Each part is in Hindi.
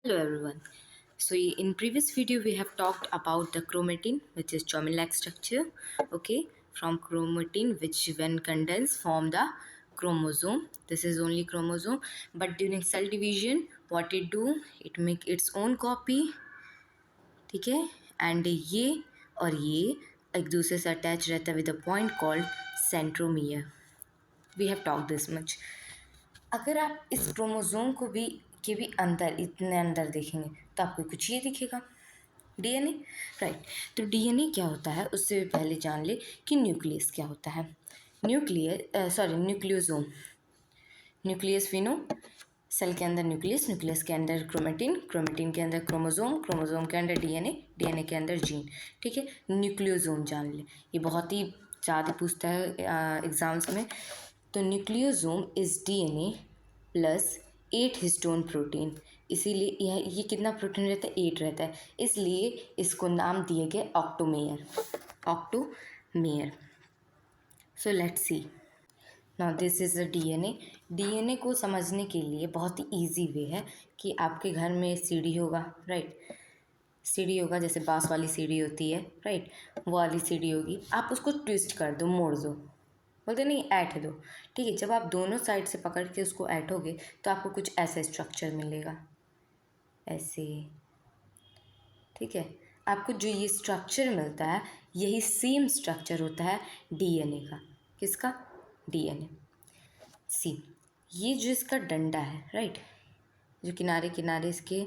Hello everyone. So in previous video we have talked about the chromatin, which is chromatin-like structure. Okay, from chromatin, which when condensed form the chromosome. This is only chromosome, but during cell division, what it do? It make its own copy. ठीक है, एंड ये और ये एक दूसरे से अटैच रहता है with a point called centromere. We have talk this much. अगर आप इस क्रोमोसोम को भी के भी अंदर इतने अंदर देखेंगे तो आपको कुछ ये दिखेगा, डीएनए. राइट. तो डीएनए क्या होता है उससे पहले जान ले कि न्यूक्लियस क्या होता है. Nucleosome. Nucleus we know, cell के अंदर न्यूक्लियस, न्यूक्लियस के अंदर क्रोमेटिन, क्रोमेटिन के अंदर क्रोमोसोम, क्रोमोसोम के अंदर डीएनए, डीएनए के अंदर जीन. ठीक है, न्यूक्लियोसोम जान ले, ये बहुत ही ज़्यादा पूछता है एग्जाम्स में. तो nucleosome is DNA plus 8 histone protein. इसीलिए ये कितना प्रोटीन रहता है? 8 रहता है. इसलिए इसको नाम दिए गए octamer. Octamer. So let's see. Now this is the DNA. DNA को समझने के लिए बहुत ही ईजी वे है कि आपके घर में सीढ़ी होगा. राइट. सीढ़ी होगा, जैसे बांस वाली सीढ़ी होती है. राइट. वो वाली सीढ़ी होगी, आप उसको ट्विस्ट कर दो, मोड़ दो, बोलते नहीं ऐठ दो. ठीक है, जब आप दोनों साइड से पकड़ के उसको ऐठोगे तो आपको कुछ ऐसा स्ट्रक्चर मिलेगा, ऐसे. ठीक है, आपको जो ये स्ट्रक्चर मिलता है यही सेम स्ट्रक्चर होता है डीएनए का. किसका? डीएनए. सी, ये जो इसका डंडा है, राइट, जो किनारे किनारे इसके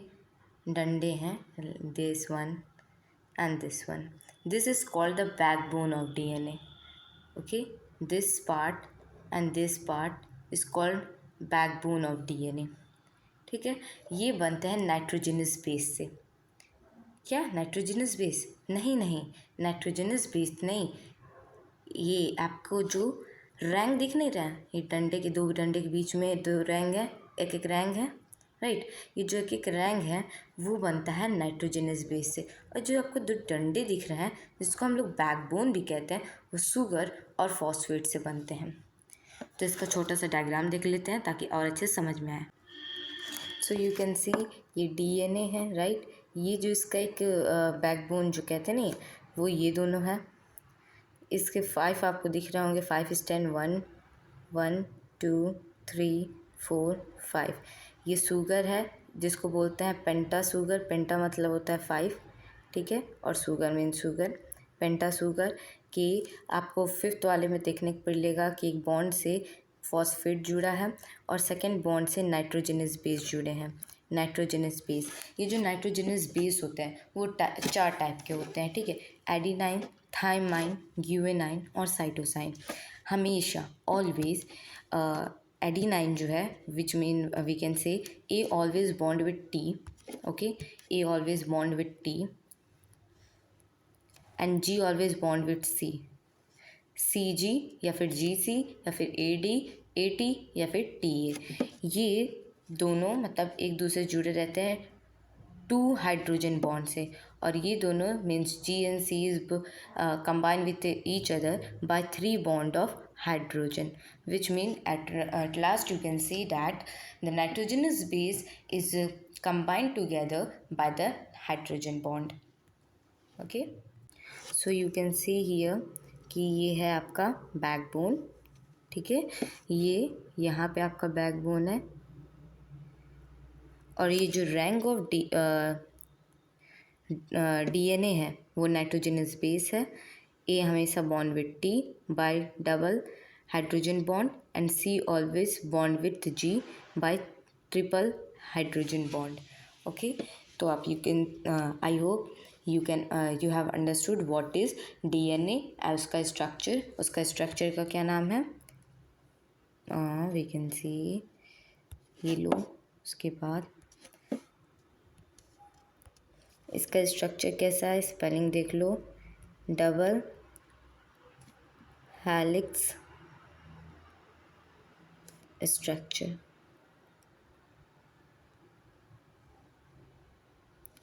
डंडे हैं, this one and this one, this is called the backbone of DNA. Okay, this part and this part is called backbone of DNA. ठीक है, ये बनते हैं नाइट्रोजनस बेस से. क्या? Nitrogenous base? नहीं नहीं, नाइट्रोजनस बेस नहीं. ये आपको जो रैंक दिख नहीं रहा है, ये डंडे के, दो डंडे के बीच में दो रैंक है, एक एक रैंक है. राइट. ये जो एक एक रैंक है वो बनता है नाइट्रोजनस बेस से. और जो आपको दो डंडे दिख रहे हैं जिसको हम लोग बैकबोन भी कहते हैं, वो शुगर और फॉस्फेट से बनते हैं. तो इसका छोटा सा डायग्राम देख लेते हैं ताकि और अच्छे समझ में आए. सो यू कैन सी, ये डीएनए है. राइट. ये जो इसका एक बैकबोन जो कहते हैं ना, वो ये दोनों है. इसके 5 आपको दिख रहे होंगे. 5 स्टैंड 1 1 2 3 4 5. ये शुगर है जिसको बोलते हैं पेंटा शुगर. पेंटा मतलब होता है 5. ठीक है, और शुगर मीन शुगर. पेंटा शुगर कि आपको 5th वाले में देखने को मिलेगा कि एक बॉन्ड से फॉस्फेट जुड़ा है और सेकेंड बॉन्ड से नाइट्रोजनस बेस जुड़े हैं. नाइट्रोजनस बेस, ये जो नाइट्रोजनस बेस होते हैं वो 4 टाइप के होते हैं. ठीक है, एडिनाइन, थाइमाइन, ग्यूएनाइन और साइटोसाइन. हमेशा ऑलवेज एडिनाइन जो है, which mean we can say A always bond with T. Okay, A always bond with T and G always bond with C. C G या फिर जी सी या फिर ए डी, ए टी या फिर टी ए. ये दोनों मतलब एक दूसरे से जुड़े रहते हैं 2 हाइड्रोजन बॉन्ड से. और ये दोनों means G and C is combined with each other by 3 bond of hydrogen, which mean at last you can see that the nitrogenous base is combined together by the hydrogen bond. Okay, so you can see here कि ये है आपका बैकबोन. ठीक है, ये यहाँ पे आपका बैकबोन है. और ये जो रैंक ऑफ डीएनए है वो नाइट्रोजनस बेस है. ए हमेशा bond with T by double hydrogen bond and C always bond with G by triple hydrogen bond. Okay, तो आप you can I hope you have understood what is DNA. उसका स्ट्रक्चर का क्या नाम है? वी कैन सी, ये लो. उसके बाद इसका स्ट्रक्चर कैसा है, स्पेलिंग देख लो. Double helix structure.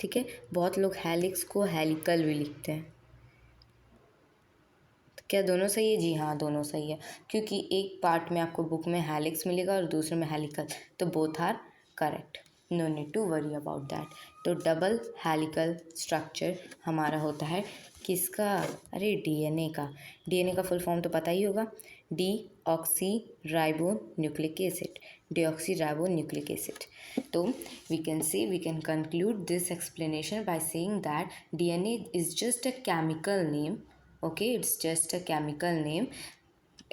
ठीक है, बहुत लोग हेलिक्स को हेलिकल भी लिखते हैं. तो क्या दोनों सही है? जी हाँ, दोनों सही है, क्योंकि एक पार्ट में आपको बुक में हेलिक्स मिलेगा और दूसरे में हेलिकल, तो both are correct. No need to worry about that. तो डबल हेलिकल स्ट्रक्चर हमारा होता है किसका? अरे डीएनए का। डीएनए का फुल फॉर्म तो पता ही होगा, D oxy ribo nucleic acid, deoxy ribo nucleic acid. तो we can conclude this explanation by saying that DNA is just a chemical name. Okay, it's just a chemical name.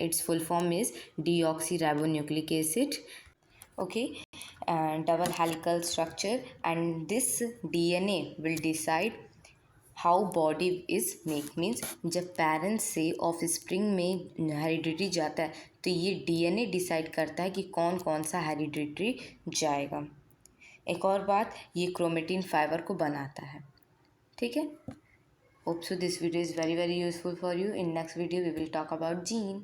Its full form is deoxyribonucleic acid. Okay, and double helical structure, and this DNA will decide how body is make. means जब पेरेंट्स से ऑफ स्प्रिंग में हेरिडिटी जाता है तो ये डीएनए डिसाइड करता है कि कौन कौन सा हेरिडिटरी जाएगा। एक और बात, ये क्रोमेटिन फाइबर को बनाता है। ठीक है। Hope so this video is very useful for you. In next video we will talk about gene.